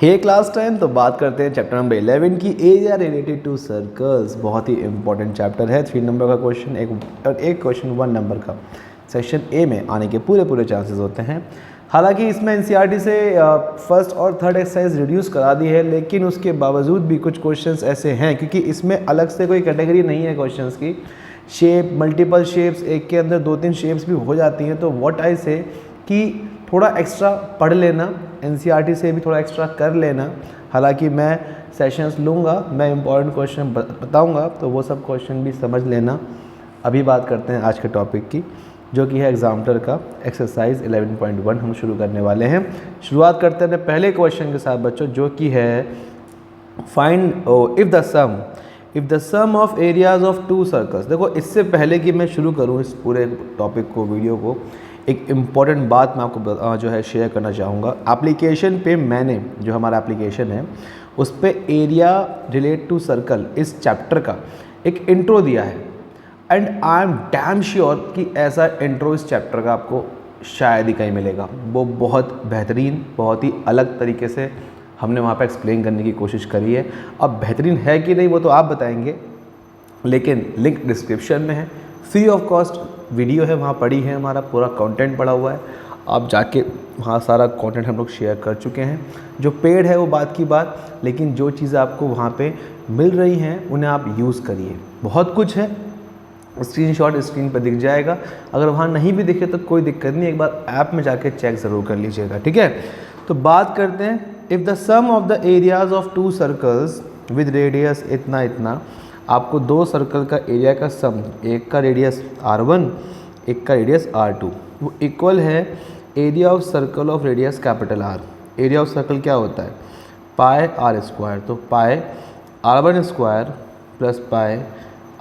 हे class 10, तो बात करते हैं चैप्टर नंबर 11 की, एरिया रिलेटेड टू सर्कल्स। बहुत ही इंपॉर्टेंट चैप्टर है। 3 नंबर का क्वेश्चन एक क्वेश्चन 1 नंबर का सेक्शन ए में आने के पूरे चांसेस होते हैं। हालांकि इसमें एनसीईआरटी से फर्स्ट और थर्ड एक्सरसाइज रिड्यूस करा दी है, लेकिन उसके बावजूद भी कुछ क्वेश्चंस ऐसे हैं, क्योंकि इसमें अलग से कोई कैटेगरी नहीं है क्वेश्चंस की। शेप, मल्टीपल शेप्स, एक के अंदर 2-3 शेप्स भी हो जाती हैं। तो व्हाट आई से कि थोड़ा एक्स्ट्रा पढ़ लेना, एनसीईआरटी से भी थोड़ा एक्स्ट्रा कर लेना। हालांकि मैं सेशंस लूँगा, मैं इंपॉर्टेंट क्वेश्चन बताऊँगा, तो वो सब क्वेश्चन भी समझ लेना। अभी बात करते हैं आज के टॉपिक की, जो कि है एग्जाम्पलर का एक्सरसाइज 11.1 हम शुरू करने वाले हैं। शुरुआत करते हैं पहले क्वेश्चन के साथ बच्चों, जो कि है find if the sum of areas of 2 circles. देखो, इससे पहले कि मैं शुरू करूँ इस पूरे टॉपिक को, वीडियो को, एक इम्पॉर्टेंट बात मैं आपको जो है शेयर करना चाहूँगा। एप्लीकेशन पे मैंने, जो हमारा एप्लीकेशन है, उस पे एरिया रिलेट टू सर्कल इस चैप्टर का एक इंट्रो दिया है, and I am damn sure कि ऐसा इंट्रो इस चैप्टर का आपको शायद ही कहीं मिलेगा। वो बहुत बेहतरीन, बहुत ही अलग तरीके से हमने वहाँ पे एक्सप्लेन करने की कोशिश करी है। अब बेहतरीन है कि नहीं वो तो आप बताएंगे, लेकिन लिंक डिस्क्रिप्शन में है, फ्री ऑफ कॉस्ट वीडियो है, वहाँ पड़ी है, हमारा पूरा कंटेंट पड़ा हुआ है। आप जाके वहाँ सारा कंटेंट हम लोग शेयर कर चुके हैं। जो पेड है वो बात की बात, लेकिन जो चीज़ें आपको वहाँ पे मिल रही हैं उन्हें आप यूज़ करिए। बहुत कुछ है, स्क्रीनशॉट स्क्रीन पर दिख जाएगा। अगर वहाँ नहीं भी दिखे तो कोई दिक्कत नहीं, एक बार ऐप में जाके चेक ज़रूर कर लीजिएगा, ठीक है। तो बात करते हैं, if the sum of the areas of 2 circles with radius इतना इतना। आपको 2 सर्कल का एरिया का सम, एक का रेडियस R1, एक का रेडियस R2, वो इक्वल है area of circle of radius capital R। Area of circle क्या होता है? पाई R स्क्वायर। तो पाई R1 square plus pi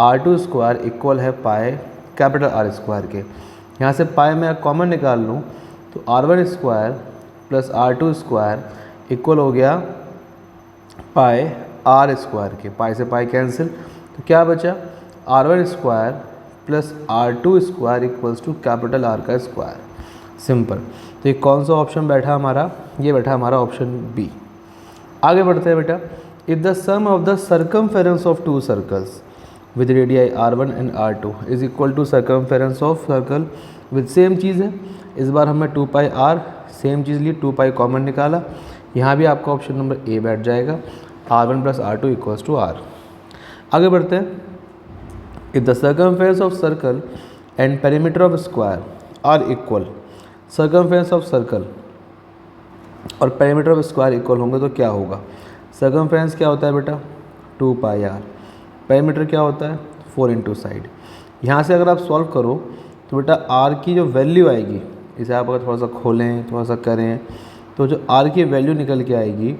R2 square equal है पाई कैपिटल R स्क्वायर के। यहाँ से पाई मैं कॉमन निकाल लूँ तो R1 square plus R2 square equal हो गया पाई R स्क्वायर के। पाई से पाई कैंसिल, तो क्या बचा? R1 square plus R2 square equals to capital R का स्क्वायर। सिंपल। तो ये कौन सा ऑप्शन बैठा हमारा? ये बैठा हमारा ऑप्शन बी। आगे बढ़ते हैं बेटा। If the sum of the circumference of 2 circles with radii R1 and R2 is equal to circumference of circle with same चीज़ है। इस बार हमने 2 पाई R सेम चीज़ ली, 2 पाई कॉमन निकाला। यहाँ भी आपका ऑप्शन नंबर ए बैठ जाएगा, R1 plus R2 equals to R। आगे बढ़ते हैं। If the circumference of circle and perimeter of square are equal. Circumference of circle और पेरीमीटर ऑफ स्क्वायर इक्वल होंगे तो क्या होगा? सर्कमफेरेंस क्या होता है बेटा? 2 पाई R। पेरीमीटर क्या होता है? 4 इंटू साइड। यहाँ से अगर आप सॉल्व करो तो बेटा R की जो वैल्यू आएगी, इसे आप अगर थोड़ा सा खोलें, थोड़ा सा करें, तो जो R की वैल्यू निकल के आएगी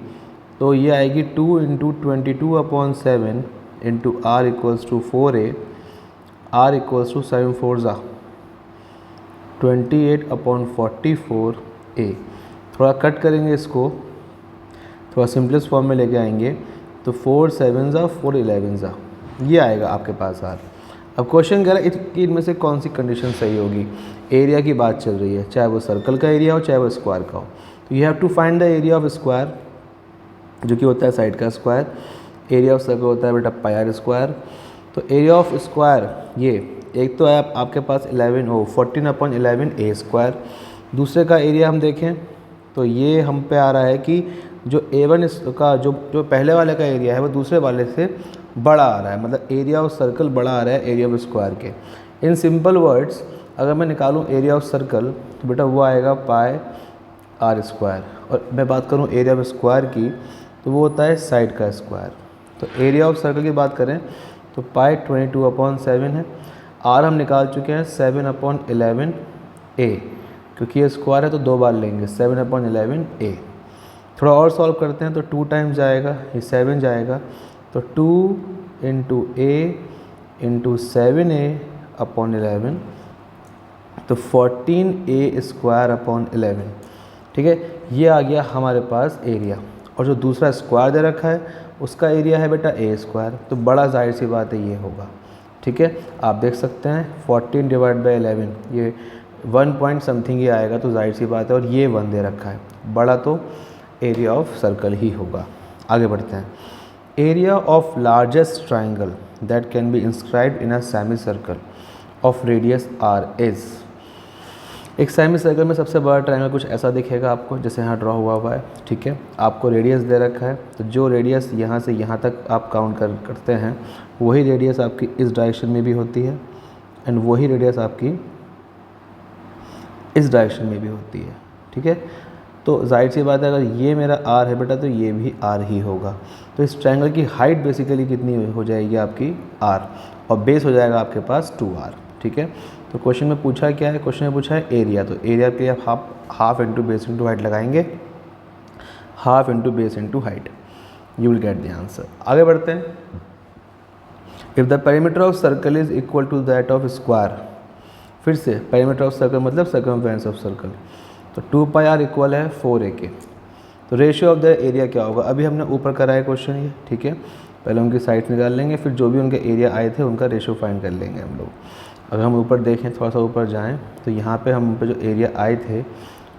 तो ये आएगी 2 into 22/7 into R equals to 4A। R equals to 7 4 ज़ा 28/44A। थोड़ा कट करेंगे इसको, थोड़ा सिंपलेस्ट फॉर्म में लेके आएंगे तो 4 7 ज़ा 4 11 ज़ा, ये आएगा आपके पास R। अब क्वेश्चन कह रहा है कि इनमें से कौन सी कंडीशन सही होगी। एरिया की बात चल रही है, चाहे वो सर्कल का एरिया हो चाहे वो स्क्वायर का हो। तो you have to find the area of square, जो कि होता है साइड का स्क्वायर। एरिया ऑफ सर्कल होता है बेटा पाई R स्क्वायर। तो एरिया ऑफ स्क्वायर ये एक तो है आपके पास 14/11A स्क्वायर। दूसरे का एरिया हम देखें तो ये हम पे आ रहा है कि जो A1 का जो पहले वाले का एरिया है वो दूसरे वाले से बड़ा आ रहा है, मतलब एरिया ऑफ सर्कल बड़ा आ रहा है एरिया ऑफ स्क्वायर के। इन सिंपल वर्ड्स अगर मैं निकालूं एरिया ऑफ सर्कल तो बेटा वो आएगा पाई R स्क्वायर, और मैं बात करूं एरिया ऑफ स्क्वायर की तो वो होता है साइड का स्क्वायर। तो एरिया ऑफ सर्कल की बात करें तो पाई 22/7 है। R हम निकाल चुके हैं 7/11A, क्योंकि ये स्क्वायर है तो 2 बार लेंगे 7/11A। थोड़ा और सॉल्व करते हैं तो 2 टाइम्स जाएगा, ये 7 जाएगा, तो 2 इंटू A इंटू 7A/11, तो 14A स्क्वायर अपॉन 11। ठीक है, ये आ गया हमारे पास एरिया। और जो दूसरा स्क्वायर दे रखा है उसका एरिया है बेटा A स्क्वायर, तो बड़ा जाहिर सी बात है ये होगा। ठीक है, आप देख सकते हैं 14/11 ये 1 पॉइंट समथिंग ही आएगा, तो जाहिर सी बात है, और ये 1 दे रखा है, बड़ा तो एरिया ऑफ सर्कल ही होगा। आगे बढ़ते हैं। Area of largest triangle that can be inscribed in a semi circle of radius R is. एक सेमी सर्कल में सबसे बड़ा ट्रायंगल कुछ ऐसा दिखेगा आपको, जैसे यहाँ ड्रॉ हुआ है, ठीक है। आपको रेडियस दे रखा है, तो जो रेडियस यहाँ से यहाँ तक आप काउंट करते हैं वही रेडियस आपकी इस डायरेक्शन में भी होती है एंड वही रेडियस आपकी इस डायरेक्शन में भी होती है, ठीक है। तो जाहिर सी बात है, अगर ये मेरा आर है बेटा तो ये भी आर ही होगा। तो इस ट्रायंगल की हाइट बेसिकली कितनी हो जाएगी आपकी आर, और बेस हो जाएगा आपके पास 2r, ठीक है। तो क्वेश्चन में पूछा क्या है, क्वेश्चन में पूछा है एरिया, तो एरिया के लिए आप half into base into height लगाएंगे, half into base into height, you will get the answer. आगे बढ़ते हैं। If the perimeter of circle is equal to that of square, फिर से पेरीमीटर ऑफ सर्कल मतलब सर्कमफेरेंस ऑफ सर्कल, तो 2πr equal है 4a के। तो रेशियो ऑफ द एरिया क्या होगा, अभी हमने ऊपर करा है क्वेश्चन ये, ठीक है। पहले उनकी साइड्स निकाल लेंगे, फिर जो भी उनके एरिया आए थे उनका रेशियो फाइंड कर लेंगे हम लोग। अगर हम ऊपर देखें, थोड़ा सा ऊपर जाएं, तो यहाँ पे हम पे जो एरिया आए थे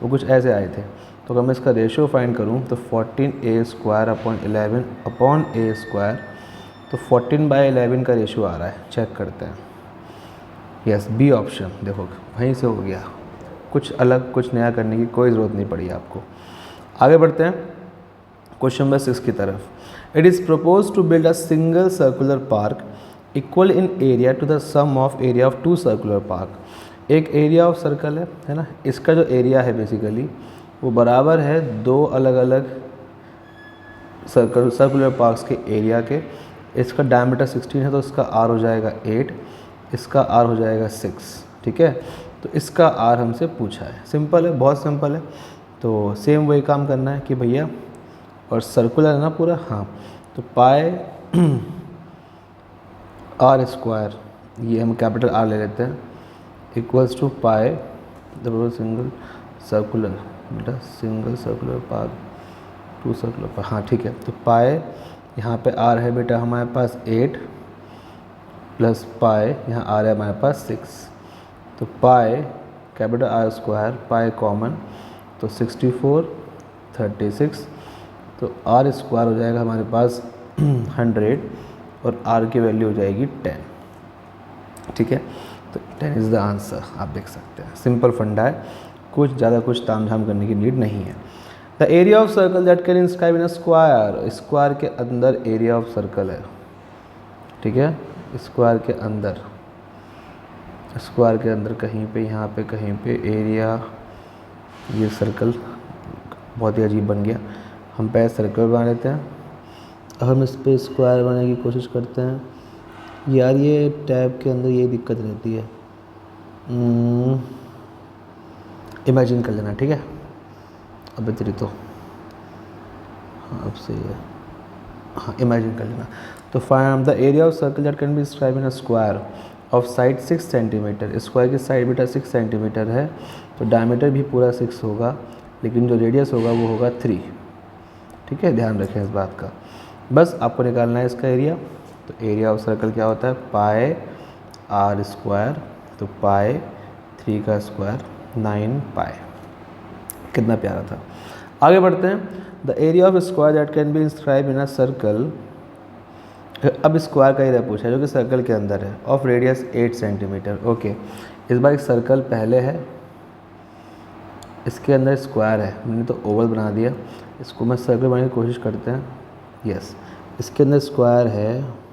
वो कुछ ऐसे आए थे। तो अगर मैं इसका रेशियो फाइंड करूँ तो 14a square upon 11 upon a square, तो 14/11 का रेशियो आ रहा है। चेक करते हैं। यस, बी ऑप्शन, देखो वहीं से हो गया, कुछ अलग कुछ नया करने की कोई ज़रूरत नहीं पड़ी आपको। आगे बढ़ते हैं क्वेश्चन नंबर 6 की तरफ। It is propose to build a single circular park equal in area to the sum of area of 2 circular park. एक एरिया ऑफ सर्कल है ना, इसका जो एरिया है बेसिकली वो बराबर है 2 अलग अलग सर्कुलर पार्क्स के एरिया के। इसका डायमीटर 16 है तो इसका आर हो जाएगा 8, इसका आर हो जाएगा 6, ठीक है। तो इसका आर हमसे पूछा है। सिंपल है, बहुत सिंपल है। तो सेम वही काम करना है कि भैया, और सर्कुलर है ना पूरा, हाँ, तो पाए आर स्क्वायर, ये हम कैपिटल आर ले लेते हैं, इक्वल्स टू पाए डबल सिंगल सर्कुलर, बेटा single circular park 2 circular park, हाँ ठीक है। तो पाए यहाँ पे आर है बेटा हमारे पास 8 प्लस पाए यहाँ आर है हमारे पास 6, तो पाए कैपिटल आर स्क्वायर, पाए कॉमन, तो 64 36, तो आर स्क्वायर हो जाएगा हमारे पास 100 और आर की वैल्यू हो जाएगी 10, ठीक है। तो 10 इज़ द आंसर, आप देख सकते हैं। सिंपल फंडा है, कुछ ज़्यादा कुछ तामझाम करने की नीड नहीं है। The area of circle that can inscribe in a square, square के अंदर एरिया ऑफ सर्कल है, ठीक है। स्क्वायर के अंदर, स्क्वायर के अंदर कहीं पे, यहाँ पे कहीं पे एरिया, ये सर्कल बहुत ही अजीब बन गया। हम पहले सर्कल बना लेते हैं, अब हम इस पर स्क्वायर बनाने की कोशिश करते हैं। यार ये टैब के अंदर ये दिक्कत रहती है, इमेजिन कर लेना, ठीक है। अब तेरी तो हाँ अब सही है, हाँ इमेजिन कर लेना। तो find the area of circle that can be describe in a square of side 6 centimetre. Square की साइड बेटा 6 सेंटीमीटर है, तो डायमीटर भी पूरा 6 होगा, लेकिन जो रेडियस होगा वो होगा 3, ठीक है। ध्यान रखें इस बात का। बस आपको निकालना है इसका एरिया। तो एरिया ऑफ सर्कल क्या होता है, पाए आर स्क्वायर, तो पाए 3 का स्क्वायर 9 पाए। कितना प्यारा था। आगे बढ़ते हैं। The area of square that can B inscribe in a circle, अब स्क्वायर का एरिया पूछा है जो कि सर्कल के अंदर है, ऑफ रेडियस 8 सेंटीमीटर। ओके, इस बार एक सर्कल पहले है, इसके अंदर स्क्वायर है, मैंने तो ओवल बना दिया, इसको मैं सर्कल बनाने की कोशिश करते हैं। यस, इसके अंदर स्क्वायर है,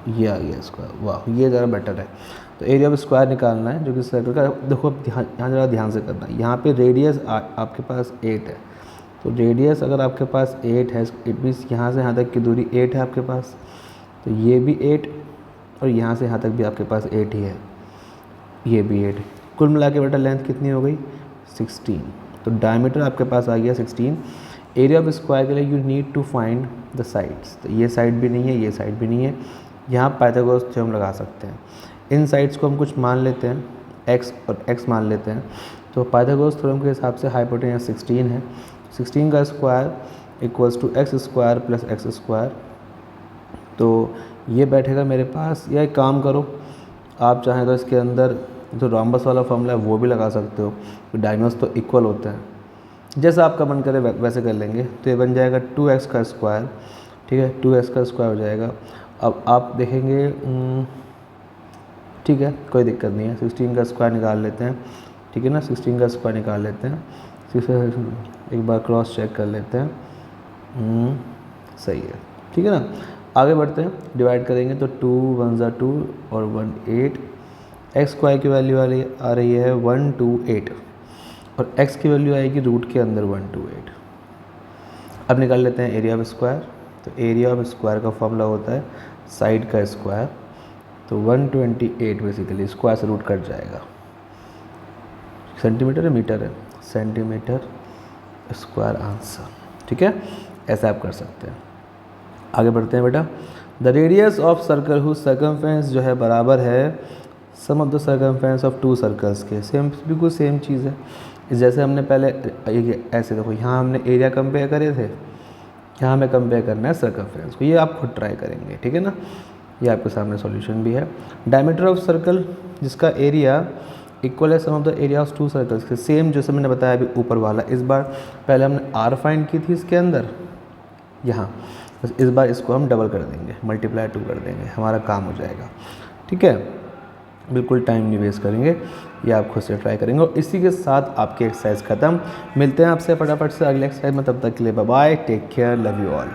ये आ गया स्क्वायर, वाह ये ज़रा बेटर है। तो एरिया ऑफ स्क्वायर निकालना है जो कि सर्कल का, देखो ध्यान, यहाँ ज़रा ध्यान से करना है। यहाँ पे रेडियस आपके पास 8 है, तो रेडियस अगर आपके पास 8 है, इट मीन्स यहाँ से यहाँ तक की दूरी 8 है आपके पास, तो ये भी 8 और यहाँ से यहाँ तक भी आपके पास 8 ही है, ये भी 8। कुल मिला के बेटा लेंथ कितनी हो गई 16, तो डायमीटर आपके पास आ गया 16। एरिया ऑफ स्क्वायर के लिए you need to find the sides, तो ये साइड भी नहीं है, ये साइड भी नहीं है, यहाँ पाइथागोरस थ्योरम लगा सकते हैं। इन साइड्स को हम कुछ मान लेते हैं, x और x मान लेते हैं। तो पाइथागोरस थ्योरम के हिसाब से हाइपोटेनस 16 है, 16 का square equals to x square plus x square, तो ये बैठेगा मेरे पास। या एक काम करो, आप चाहें तो इसके अंदर तो रॉम्बस वाला फॉर्मूला है वो भी लगा सकते हो, डायगोनल्स तो इक्वल होते हैं, जैसा आपका मन करे वैसे कर लेंगे। तो ये बन जाएगा 2x का स्क्वायर, ठीक है, 2x का स्क्वायर हो जाएगा। अब आप देखेंगे ठीक है, कोई दिक्कत नहीं है, 16 का स्क्वायर निकाल लेते हैं, ठीक है ना, 16 का स्क्वायर निकाल लेते हैं, एक बार क्रॉस चेक कर लेते हैं, सही है, ठीक है ना। आगे बढ़ते हैं, डिवाइड करेंगे तो 2 1 ज़ा 2 और 1 8, एक्स स्क्वायर की वैल्यू आ रही है 128 और x की वैल्यू आएगी रूट के अंदर 128। अब निकाल लेते हैं एरिया ऑफ स्क्वायर। तो एरिया ऑफ स्क्वायर का फॉर्मूला होता है साइड का स्क्वायर, तो 128 बेसिकली स्क्वायर से रूट कट जाएगा, सेंटीमीटर है मीटर है, सेंटीमीटर स्क्वायर आंसर, ठीक है, ऐसा आप कर सकते हैं। आगे बढ़ते हैं बेटा। The radius of circle whose circumference जो है बराबर है sum of the circumference of 2 circles के, सेम बिल्कुल सेम चीज़ है। जैसे हमने पहले ऐसे देखो, यहाँ हमने एरिया कंपेयर करे थे, यहाँ हमें कंपेयर करना है सर्कमफेरेंस को, ये आप खुद ट्राई करेंगे, ठीक है ना। ये आपके सामने सॉल्यूशन भी है। डायमीटर ऑफ सर्कल जिसका एरिया इक्वल है sum of the area of 2 circles के, सेम जैसे मैंने बताया अभी ऊपर वाला। इस बार पहले हमने आर फाइंड की थी इसके अंदर यहाँ, बस इस बार इसको हम डबल कर देंगे, मल्टीप्लाई 2 कर देंगे, हमारा काम हो जाएगा, ठीक है। बिल्कुल टाइम नहीं वेस्ट करेंगे, ये आप खुद से ट्राई करेंगे। और इसी के साथ आपकी एक्सरसाइज ख़त्म। मिलते हैं आपसे फटाफट से अगले एक्सरसाइज में, तब तक के लिए bye bye, take care, love you all.